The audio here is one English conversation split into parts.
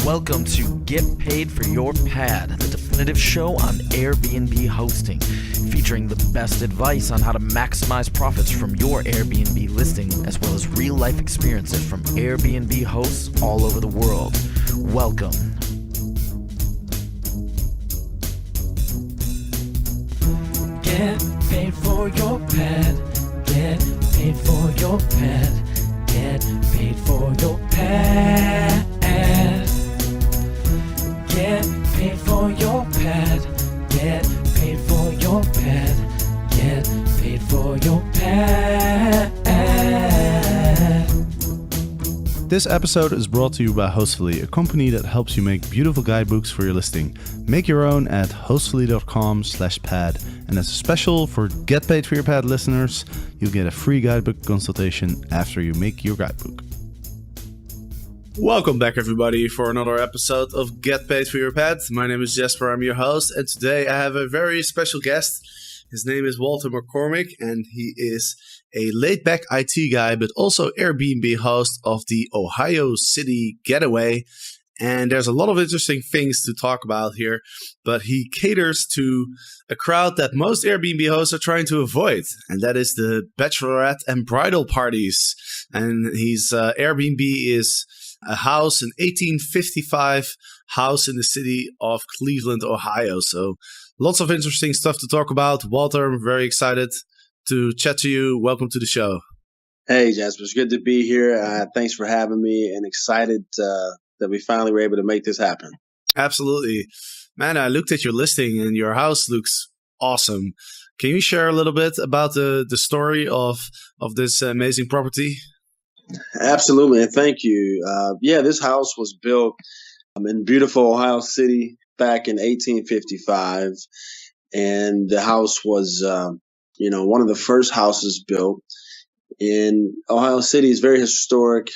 Welcome to Get Paid for Your Pad, the definitive show on Airbnb hosting, featuring the best advice on how to maximize profits from your Airbnb listing, as well as real-life experiences from Airbnb hosts all over the world. Welcome. Get paid for your pad. Get paid for your pad. Get paid for your pad. Get paid for your pad. Get paid for your pad. Get paid for your pad. This episode is brought to you by Hostfully, a company that helps you make beautiful guidebooks for your listing. Make your own at hostfully.com/pad. And as a special for Get Paid for Your Pad listeners, you'll get a free guidebook consultation after you make your guidebook. Welcome back, everybody, for another episode of Get Paid for Your Pad. My name is Jesper, I'm your host, and today I have a very special guest. His name is Walter McCormick, and he is a laid-back IT guy, but also Airbnb host of the Ohio City Getaway. And there's a lot of interesting things to talk about here, but he caters to a crowd that most Airbnb hosts are trying to avoid, and that is the bachelorette and bridal parties. And his Airbnb is a house, an 1855 house in the city of Cleveland, Ohio. So lots of interesting stuff to talk about. Walter, I'm very excited to chat to you. Welcome to the show. Hey, Jasper. It's good to be here. Thanks for having me, and excited that we finally were able to make this happen. Absolutely. Man, I looked at your listing and your house looks awesome. Can you share a little bit about the story of this amazing property? Absolutely, and thank you. This house was built in beautiful Ohio City back in 1855, and the house was, one of the first houses built in Ohio City. It's very historic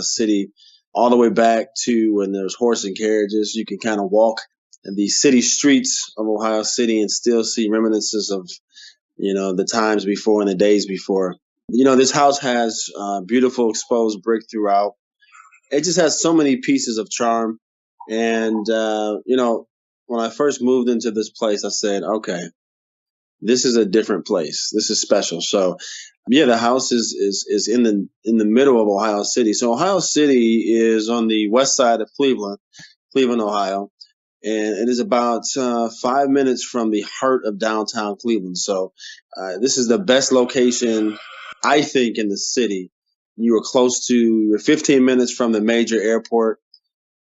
city, all the way back to when there was horse and carriages. You can kind of walk the city streets of Ohio City and still see reminiscences of, the times before and the days before. This house has beautiful exposed brick throughout. It just has so many pieces of charm. And, when I first moved into this place, I said, okay, this is a different place. This is special. So, the house is in the middle of Ohio City. So Ohio City is on the west side of Cleveland, Ohio. And it is about 5 minutes from the heart of downtown Cleveland. So this is the best location, I think, in the city. You're 15 minutes from the major airport.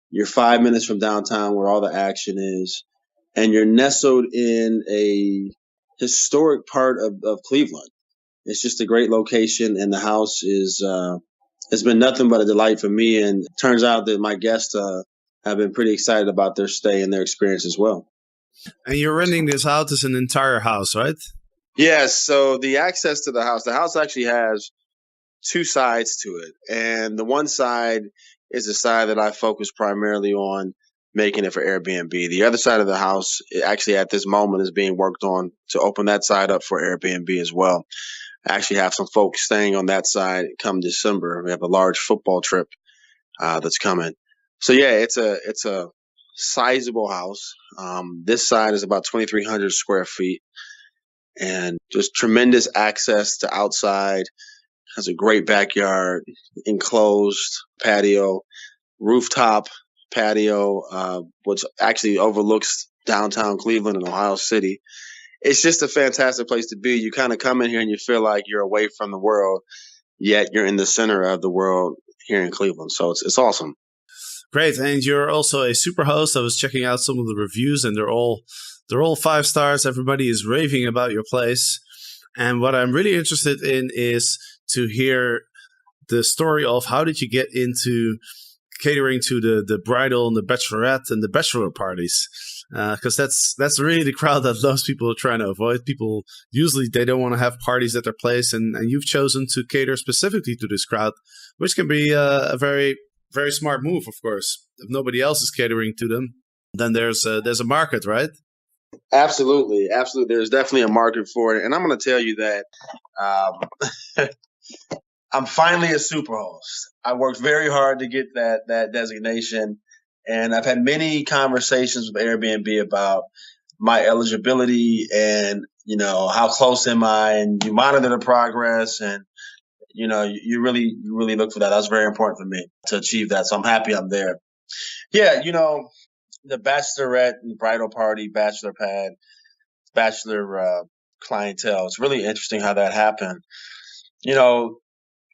You're 5 minutes from downtown where all the action is. And you're nestled in a historic part of Cleveland. It's just a great location, and the house has been nothing but a delight for me. And it turns out that my guests have been pretty excited about their stay and their experience as well. And you're renting this out as an entire house, right? Yes. So the access to the house actually has two sides to it. And the one side is the side that I focus primarily on making it for Airbnb. The other side of the house, actually at this moment, is being worked on to open that side up for Airbnb as well. I actually have some folks staying on that side come December. We have a large football trip that's coming. So it's a sizable house. This side is about 2,300 square feet, and just tremendous access to outside. Has a great backyard, enclosed patio, rooftop patio, which actually overlooks downtown Cleveland and Ohio City. It's just a fantastic place to be. You kind of come in here and you feel like you're away from the world, yet you're in the center of the world here in Cleveland. So it's awesome. Great. And you're also a super host. I was checking out some of the reviews, and they're all 5 stars. Everybody is raving about your place. And what I'm really interested in is to hear the story of how did you get into catering to the bridal and the bachelorette and the bachelor parties. Because that's really the crowd that most people are trying to avoid. People usually they don't want to have parties at their place, and you've chosen to cater specifically to this crowd, which can be a very, very smart move, of course. If nobody else is catering to them, then there's a market, right? Absolutely. There's definitely a market for it, and I'm going to tell you that I'm finally a superhost. I worked very hard to get that designation, and I've had many conversations with Airbnb about my eligibility and how close am I, and you monitor the progress, and you really look for that. That's very important for me to achieve that. So I'm happy I'm there. Yeah, the bachelorette and bridal party, bachelor pad, bachelor clientele. It's really interesting how that happened.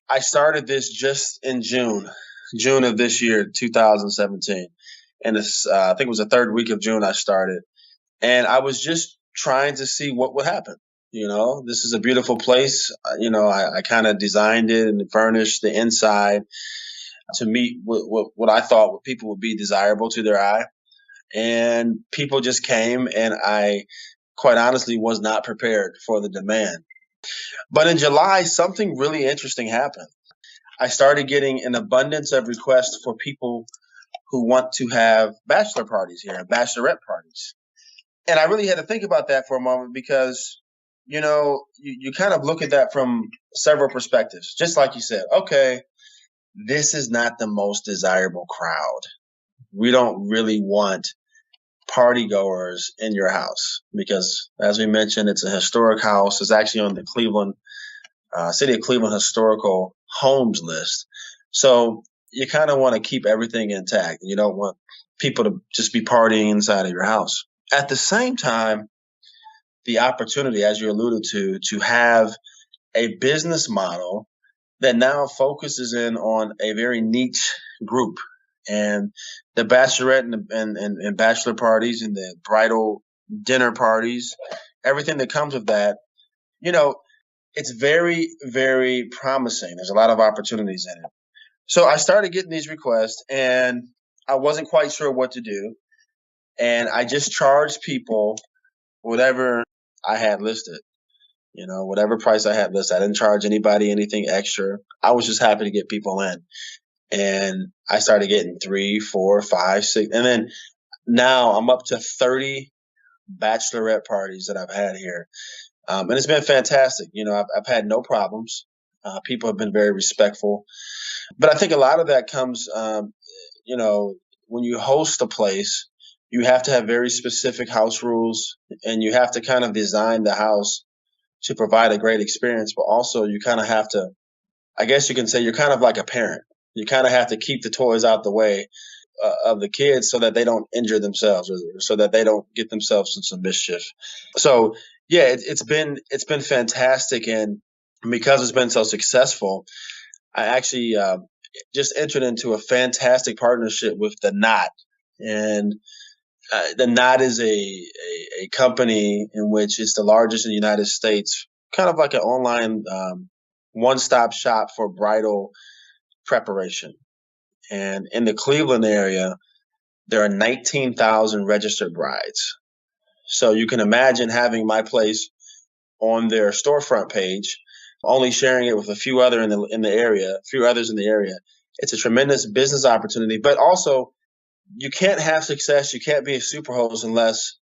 I started this just in June of this year, 2017. And I think it was the third week of June I started. And I was just trying to see what would happen. This is a beautiful place. I kind of designed it and furnished the inside to meet what I thought what people would be desirable to their eye. And people just came, and I quite honestly was not prepared for the demand. But in July, something really interesting happened. I started getting an abundance of requests for people who want to have bachelor parties here, bachelorette parties. And I really had to think about that for a moment because, you kind of look at that from several perspectives. Just like you said, okay, this is not the most desirable crowd. We don't really want party goers in your house because, as we mentioned, it's a historic house. It's actually on the City of Cleveland Historical Homes list. So you kind of want to keep everything intact. You don't want people to just be partying inside of your house. At the same time, the opportunity, as you alluded to have a business model that now focuses in on a very niche group. And the bachelorette and bachelor parties and the bridal dinner parties, everything that comes with that, it's very, very promising. There's a lot of opportunities in it. So I started getting these requests, and I wasn't quite sure what to do. And I just charged people whatever I had listed, whatever price I had listed. I didn't charge anybody anything extra. I was just happy to get people in. And I started getting 3, 4, 5, 6. And then now I'm up to 30 bachelorette parties that I've had here. And it's been fantastic. I've had no problems. People have been very respectful. But I think a lot of that comes, when you host a place, you have to have very specific house rules, and you have to kind of design the house to provide a great experience. But also you kind of have to, I guess you can say you're kind of like a parent. You kind of have to keep the toys out the way of the kids so that they don't injure themselves or so that they don't get themselves in some mischief. So yeah, it's been fantastic. And because it's been so successful, I actually just entered into a fantastic partnership with the Knot. And the Knot is a company in which it's the largest in the United States, kind of like an online one-stop shop for bridal preparation. And in the Cleveland area, there are 19,000 registered brides. So you can imagine having my place on their storefront page, only sharing it with a few others in the area. It's a tremendous business opportunity, but also you can't have success. You can't be a superhost unless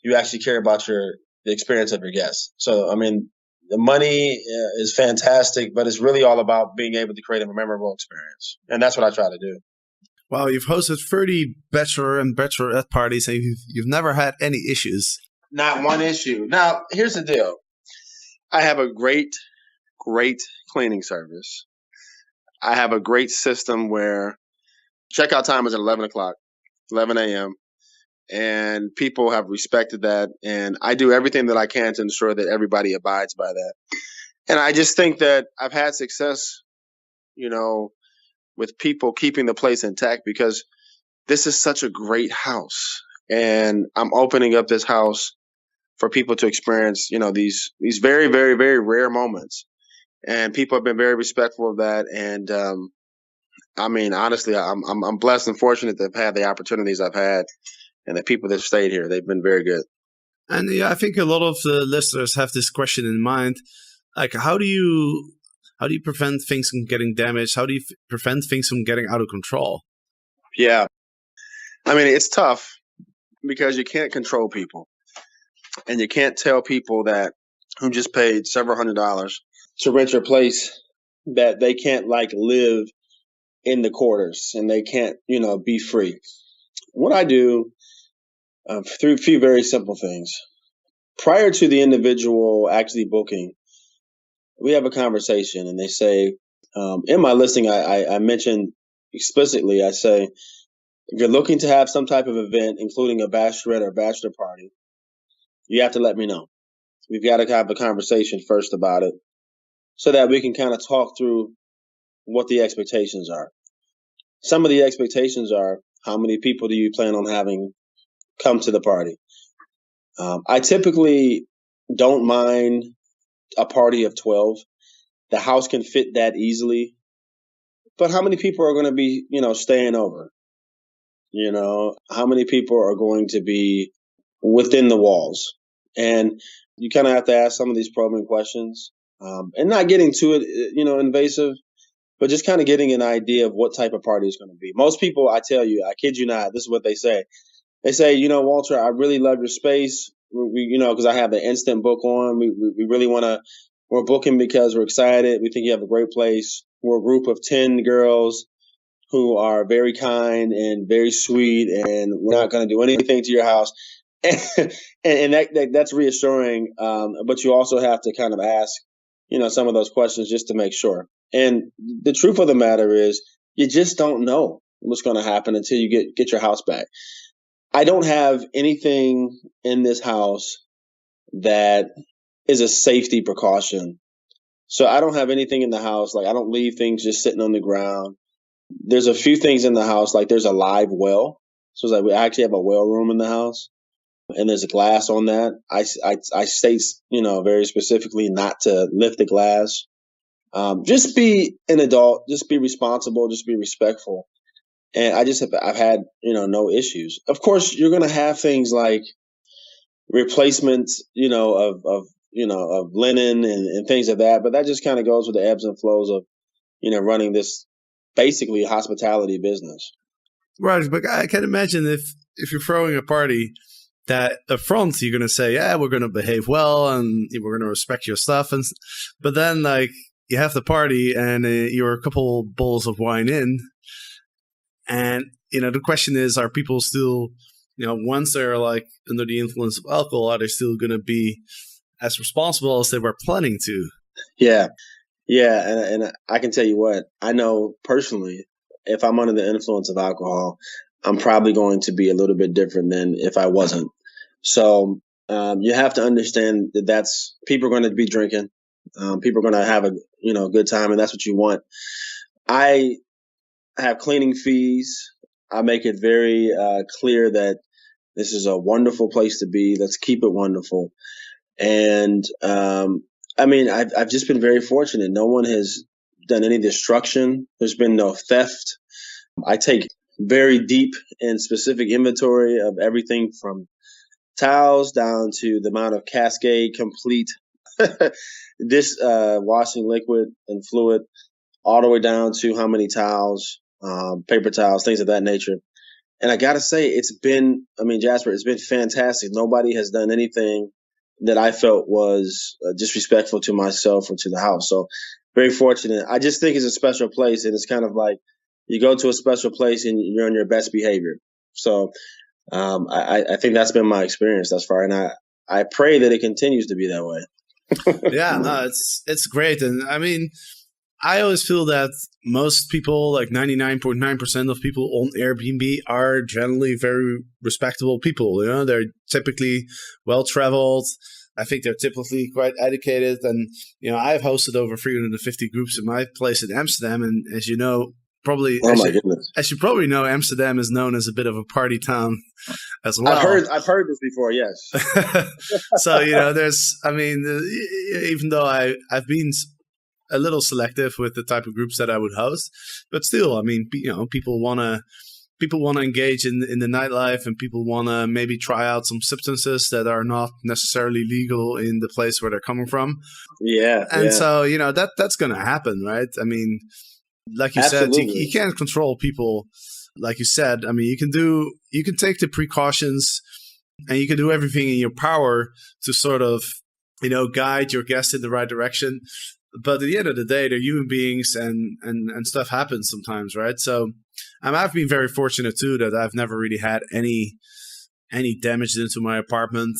you actually care about the experience of your guests. So, I mean, the money is fantastic, but it's really all about being able to create a memorable experience. And that's what I try to do. Wow, you've hosted 30 bachelor and bachelorette parties, and you've never had any issues. Not one issue. Now, here's the deal. I have a great cleaning service. I have a great system where checkout time is at 11 a.m. And people have respected that. And I do everything that I can to ensure that everybody abides by that. And I just think that I've had success, with people keeping the place intact because this is such a great house. And I'm opening up this house for people to experience, these very, very, very rare moments. And people have been very respectful of that. And I mean, honestly, I'm blessed and fortunate to have had the opportunities I've had, and the people that have stayed here. They've been very good. And yeah, I think a lot of the listeners have this question in mind, like how do you prevent things from getting damaged? How do you prevent things from getting out of control? Yeah, I mean, it's tough because you can't control people, and you can't tell people that who just paid several $100s to rent your place that they can't like live in the quarters and they can't, be free. What I do through a few very simple things. Prior to the individual actually booking, we have a conversation and they say, in my listing, I mentioned explicitly, I say, if you're looking to have some type of event, including a bachelorette or bachelor party, you have to let me know. We've got to have a conversation first about it so that we can kind of talk through what the expectations are. Some of the expectations are, how many people do you plan on having come to the party? I typically don't mind a party of 12. The house can fit that easily. But how many people are going to be, staying over? How many people are going to be within the walls? And you kind of have to ask some of these probing questions, and not getting too, invasive, but just kind of getting an idea of what type of party it's going to be. Most people, I tell you, I kid you not, this is what they say. They say, Walter, I really love your space. Because I have the instant book on. We really want to, we're booking because we're excited. We think you have a great place. We're a group of 10 girls who are very kind and very sweet, and we're not going to do anything to your house. And that's reassuring. But you also have to kind of ask, some of those questions just to make sure. And the truth of the matter is, you just don't know what's going to happen until you get your house back. I don't have anything in this house that is a safety precaution. So I don't have anything in the house. Like, I don't leave things just sitting on the ground. There's a few things in the house, like there's a live well. So it's like we actually have a well room in the house, and there's a glass on that. I state, very specifically not to lift the glass. Just be an adult, just be responsible, just be respectful. And I've had, no issues. Of course, you're going to have things like replacements, of linen and things of that. But that just kind of goes with the ebbs and flows of, running this basically hospitality business. Right. But I can imagine if you're throwing a party that up front you're going to say, yeah, we're going to behave well and we're going to respect your stuff. But then like you have the party and you're a couple bowls of wine in. And, the question is, are people still, once they're like under the influence of alcohol, are they still going to be as responsible as they were planning to? Yeah. Yeah. And I can tell you what, I know personally, if I'm under the influence of alcohol, I'm probably going to be a little bit different than if I wasn't. So you have to understand that people are going to be drinking. People are going to have a, good time, and that's what you want. I have cleaning fees. I make it very clear that this is a wonderful place to be. Let's keep it wonderful. And I've just been very fortunate. No one has done any destruction. There's been no theft. I take very deep and specific inventory of everything from towels down to the amount of Cascade complete dish washing liquid and fluid, all the way down to how many towels, paper towels, things of that nature. And I got to say, Jasper, it's been fantastic. Nobody has done anything that I felt was disrespectful to myself or to the house. So very fortunate. I just think it's a special place, and it's kind of like you go to a special place and you're on your best behavior. So I think that's been my experience thus far, and I pray that it continues to be that way. Yeah, no, it's great. And I always feel that most people, like 99.9% of people on Airbnb, are generally very respectable people. They're typically well-traveled. I think they're typically quite educated. And, I've hosted over 350 groups in my place in Amsterdam. And as you know, as you probably know, Amsterdam is known as a bit of a party town as well. I've heard this before, yes. So, even though I've been a little selective with the type of groups that I would host, but still, people want to engage in the nightlife, and people want to maybe try out some substances that are not necessarily legal in the place where they're coming from. Yeah. And so, that's going to happen, right? Like you Absolutely. said, you can't control people. Like you said, you can take the precautions and you can do everything in your power to sort of, guide your guests in the right direction. But at the end of the day, they're human beings, and stuff happens sometimes, right? So I've been very fortunate too that I've never really had any damage into my apartment.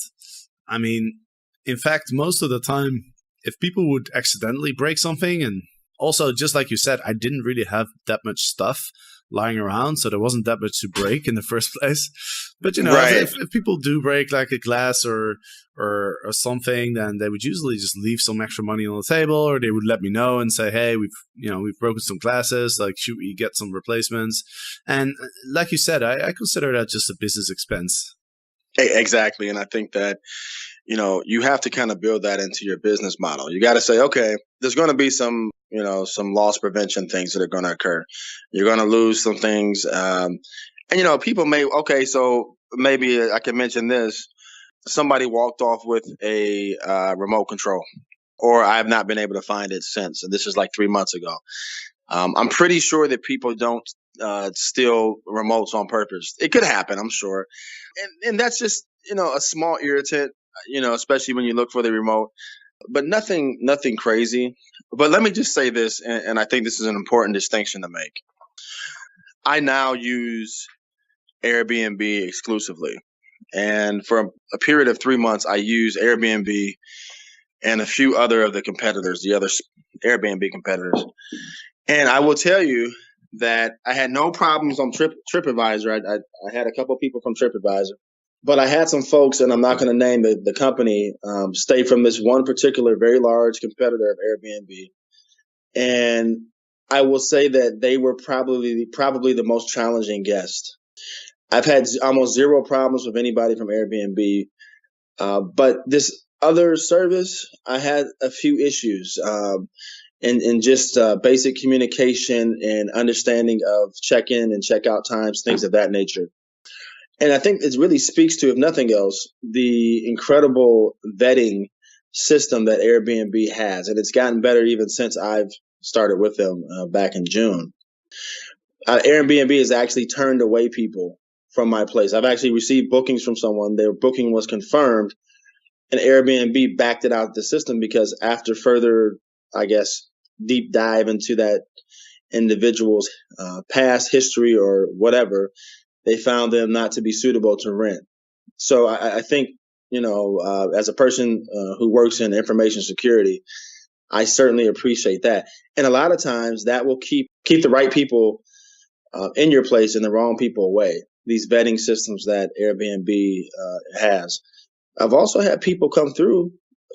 I mean, in fact, most of the time, if people would accidentally break something, and also just like you said, I didn't really have that much stuff lying around, so there wasn't that much to break in the first place. But Right. if people do break like a glass or something, then they would usually just leave some extra money on the table, or they would let me know and say, "Hey, we've broken some glasses. Like, should we get some replacements?" And like you said, I consider that just a business expense. Exactly. And I think that, you have to kind of build that into your business model. You got to say, okay, there's going to be some loss prevention things that are going to occur. You're going to lose some things. And people okay, so maybe I can mention this. Somebody walked off with a remote control, or I have not been able to find it since. And this is like 3 months ago. I'm pretty sure that people don't steal remotes on purpose. It could happen, I'm sure. And that's just, a small irritant, especially when you look for the remote, but nothing crazy. But let me just say this, and I think this is an important distinction to make. I now use Airbnb exclusively. And for a period of 3 months, I use Airbnb and a few other of the competitors, the other Airbnb competitors. And I will tell you that I had no problems on TripAdvisor. I had a couple of people from TripAdvisor, but I had some folks, and I'm not going to name the company, stay from this one particular very large competitor of Airbnb. And I will say that they were probably the most challenging guest. I've had almost zero problems with anybody from Airbnb, but this other service, I had a few issues. And just basic communication and understanding of check-in and check-out times, things of that nature. And I think it really speaks to, if nothing else, the incredible vetting system that Airbnb has. And it's gotten better even since I've started with them back in June. Airbnb has actually turned away people from my place. I've actually received bookings from someone. Their booking was confirmed, and Airbnb backed it out of the system because after further, I guess, deep dive into that individual's past history or whatever, they found them not to be suitable to rent. So I think, as a person who works in information security, I certainly appreciate that. And a lot of times that will keep the right people in your place and the wrong people away. These vetting systems that Airbnb has. I've also had people come through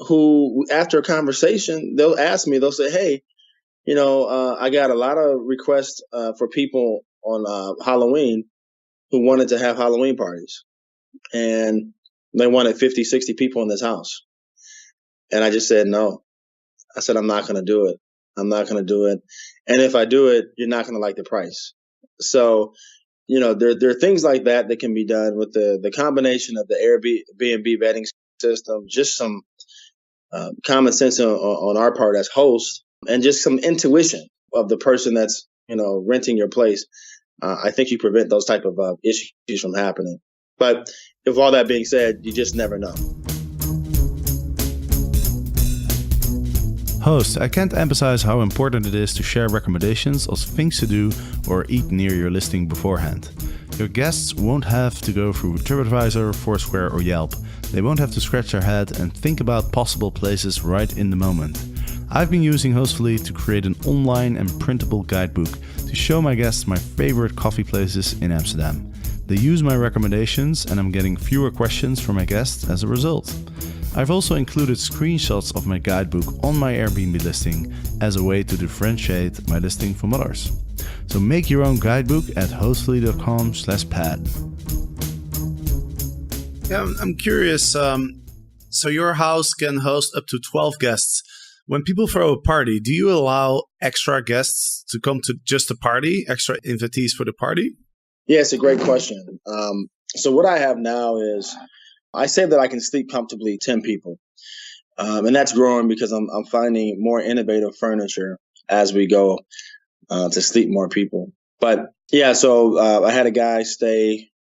who, after a conversation, they'll ask me, they'll say, "Hey, I got a lot of requests for people on Halloween who wanted to have Halloween parties. And they wanted 50, 60 people in this house." And I just said, no. I said, I'm not going to do it. I'm not going to do it. And if I do it, you're not going to like the price. So, there are things like that can be done with the combination of the Airbnb vetting system, just some common sense on our part as hosts, and just some intuition of the person that's, renting your place. I think you prevent those type of issues from happening. But with all that being said, you just never know. Host, I can't emphasize how important it is to share recommendations of things to do or eat near your listing beforehand. Your guests won't have to go through TripAdvisor, Foursquare or Yelp. They won't have to scratch their head and think about possible places right in the moment. I've been using Hostfully to create an online and printable guidebook to show my guests my favorite coffee places in Amsterdam. They use my recommendations and I'm getting fewer questions from my guests as a result. I've also included screenshots of my guidebook on my Airbnb listing as a way to differentiate my listing from others. So make your own guidebook at hostfully.com/pad. Yeah, I'm curious. So your house can host up to 12 guests. When people throw a party, do you allow extra guests to come to just the party, extra invitees for the party? Yeah, it's a great question. So what I have now is I say that I can sleep comfortably 10 people. And that's growing because I'm finding more innovative furniture as we go to sleep more people. But yeah, so I had a guy stay.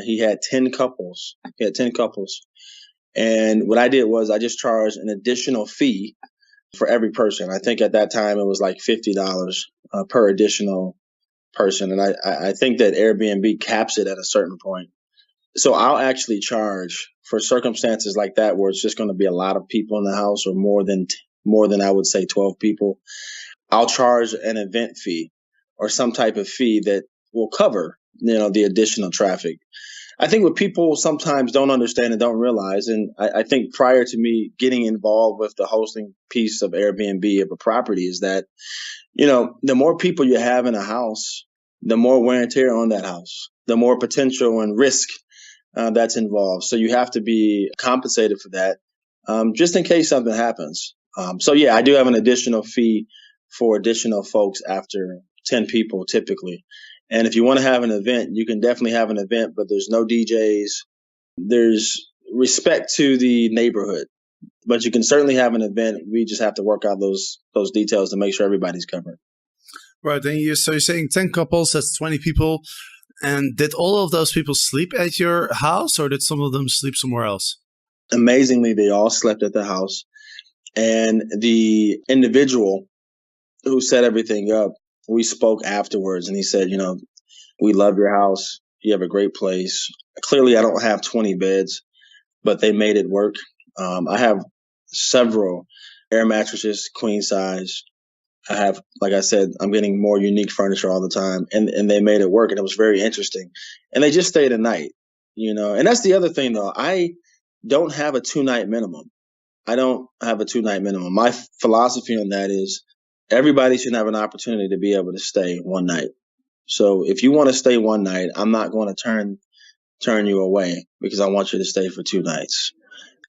He had 10 couples. And what I did was I just charged an additional fee for every person. I think at that time it was like $50 per additional person. And I think that Airbnb caps it at a certain point. So I'll actually charge for circumstances like that where it's just going to be a lot of people in the house, or more than I would say 12 people. I'll charge an event fee or some type of fee that will cover, the additional traffic. I think what people sometimes don't understand and don't realize, and I think prior to me getting involved with the hosting piece of Airbnb of a property, is that, the more people you have in a house, the more wear and tear on that house, the more potential and risk that's involved. So you have to be compensated for that, just in case something happens. So yeah, I do have an additional fee for additional folks after 10 people typically. And if you want to have an event, you can definitely have an event, but there's no DJs. There's respect to the neighborhood, but you can certainly have an event. We just have to work out those details to make sure everybody's covered. Right. So you're saying 10 couples, that's 20 people. And did all of those people sleep at your house, or did some of them sleep somewhere else? Amazingly, they all slept at the house. And the individual who set everything up, we spoke afterwards, and he said, we love your house. You have a great place. Clearly, I don't have 20 beds, but they made it work. I have several air mattresses, queen size. I have, like I said, I'm getting more unique furniture all the time, and they made it work, and it was very interesting. And they just stayed a night, and that's the other thing, though. I don't have a 2-night minimum. My philosophy on that is everybody should have an opportunity to be able to stay one night. So if you want to stay one night, I'm not going to turn you away because I want you to stay for 2 nights.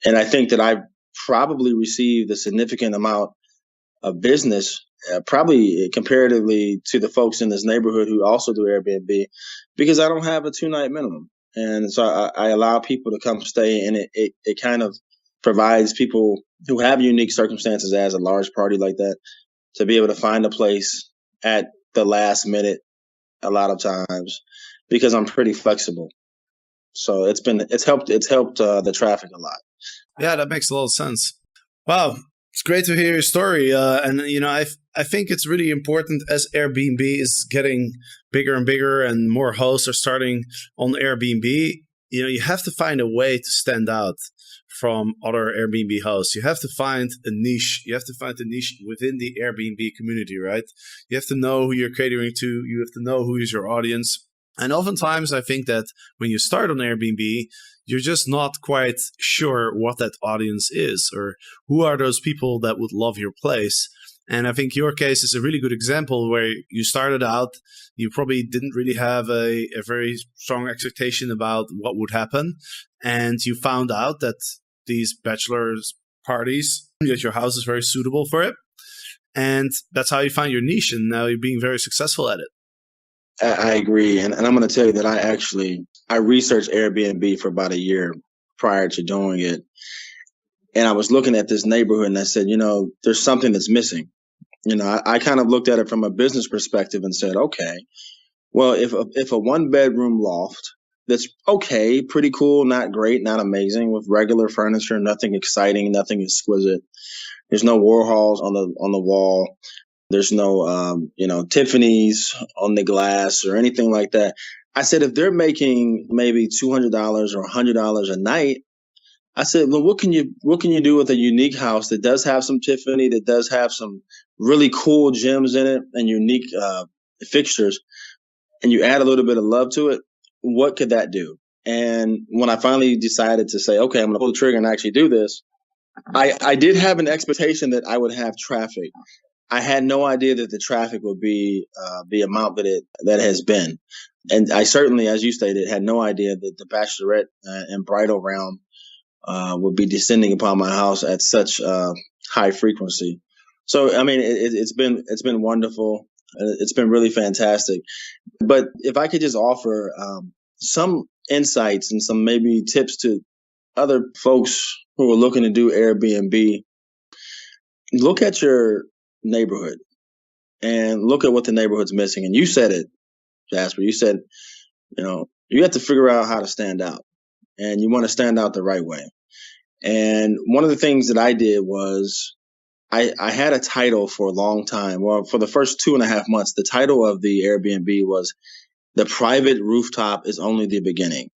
And I think that I've probably received a significant amount of business, probably comparatively to the folks in this neighborhood who also do Airbnb, because I don't have a 2-night minimum. And so I allow people to come stay, and it kind of provides people who have unique circumstances as a large party like that to be able to find a place at the last minute a lot of times, because I'm pretty flexible. So it's helped the traffic a lot. Yeah, that makes a lot of sense. Wow. It's great to hear your story. And I think it's really important as Airbnb is getting bigger and bigger and more hosts are starting on Airbnb. You have to find a way to stand out from other Airbnb hosts. You have to find a niche. You have to find a niche within the Airbnb community, right? You have to know who you're catering to. You have to know who is your audience. And oftentimes I think that when you start on Airbnb, you're just not quite sure what that audience is, or who are those people that would love your place. And I think your case is a really good example where you started out, you probably didn't really have a very strong expectation about what would happen. And you found out that these bachelor's parties, that your house is very suitable for it. And that's how you find your niche. And now you're being very successful at it. I agree. And I'm going to tell you that I researched Airbnb for about a year prior to doing it. And I was looking at this neighborhood and I said, there's something that's missing. I kind of looked at it from a business perspective and said, okay, well, if a 1-bedroom loft that's okay, pretty cool, not great, not amazing, with regular furniture, nothing exciting, nothing exquisite. There's no Warhols on the wall. There's no, Tiffany's on the glass or anything like that. I said, if they're making maybe $200 or $100 a night, I said, well, what can you do with a unique house that does have some Tiffany, that does have some really cool gems in it and unique fixtures, and you add a little bit of love to it? What could that do? And when I finally decided to say, okay, I'm going to pull the trigger and actually do this, I did have an expectation that I would have traffic. I had no idea that the traffic would be the amount that has been. And I certainly, as you stated, had no idea that the bachelorette and bridal realm would be descending upon my house at such high frequency. So, I mean, it's been wonderful. It's been really fantastic. But if I could just offer some insights and some maybe tips to other folks who are looking to do Airbnb, look at your neighborhood and look at what the neighborhood's missing. And you said it, Jasper. You said, you have to figure out how to stand out, and you want to stand out the right way. And one of the things that I did was I had a title for a long time. Well, for the first 2.5 months, the title of the Airbnb was "The Private Rooftop is Only the Beginning."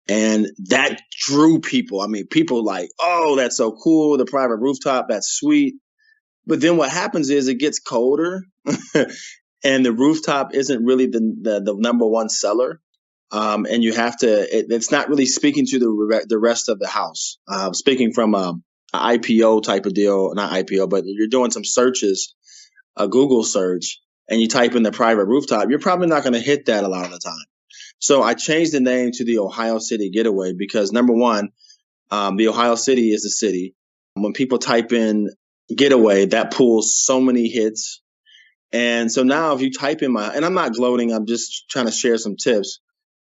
And that drew people. I mean, people like, oh, that's so cool. The private rooftop, that's sweet. But then what happens is it gets colder and the rooftop isn't really the number one seller. And you have to, it's not really speaking to the rest of the house. Speaking from an IPO type of deal, not IPO, but you're doing some searches, a Google search, and you type in the private rooftop, you're probably not going to hit that a lot of the time. So I changed the name to the Ohio City Getaway because number one, the Ohio City is the city. When people type in Getaway, that pulls so many hits. And so now if you type in and I'm not gloating, I'm just trying to share some tips.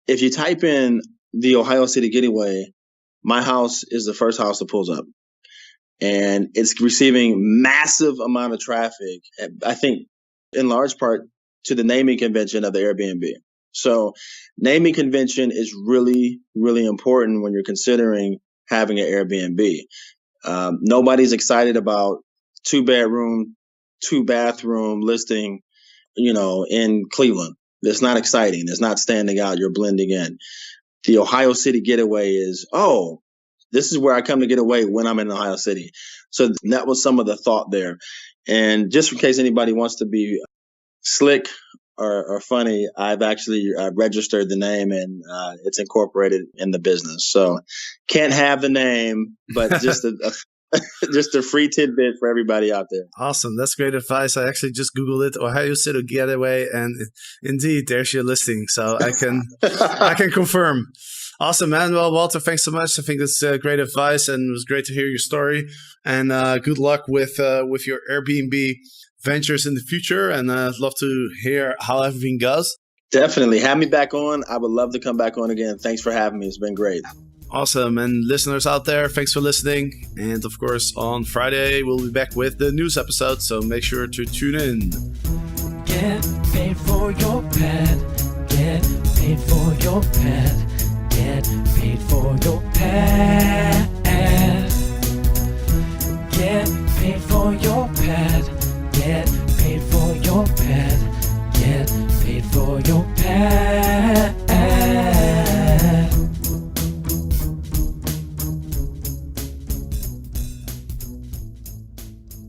If you type in the Ohio City Getaway, my house is the first house that pulls up. And it's receiving massive amount of traffic, I think in large part to the naming convention of the Airbnb. So naming convention is really, really important when you're considering having an Airbnb. Nobody's excited about 2-bedroom, 2-bathroom listing, in Cleveland. It's not exciting. It's not standing out. You're blending in. The Ohio City Getaway is, this is where I come to get away when I'm in Ohio City. So that was some of the thought there. And just in case anybody wants to be slick or funny, I've actually registered the name and it's incorporated in the business. So can't have the name, but just just a free tidbit for everybody out there. Awesome. That's great advice. I actually just Googled it, Ohio City Getaway, and indeed, there's your listing. So I can confirm. Awesome, man. Well, Walter, thanks so much. I think that's great advice, and it was great to hear your story. And good luck with your Airbnb ventures in the future. And I'd love to hear how everything goes. Definitely. Have me back on. I would love to come back on again. Thanks for having me. It's been great. Awesome. And listeners out there, thanks for listening. And of course, on Friday, we'll be back with the news episode. So make sure to tune in. Get paid for your pad. Get paid for your pad. Get paid for your pad. Get paid for your pad. Get paid for your pad. Get paid for your pad.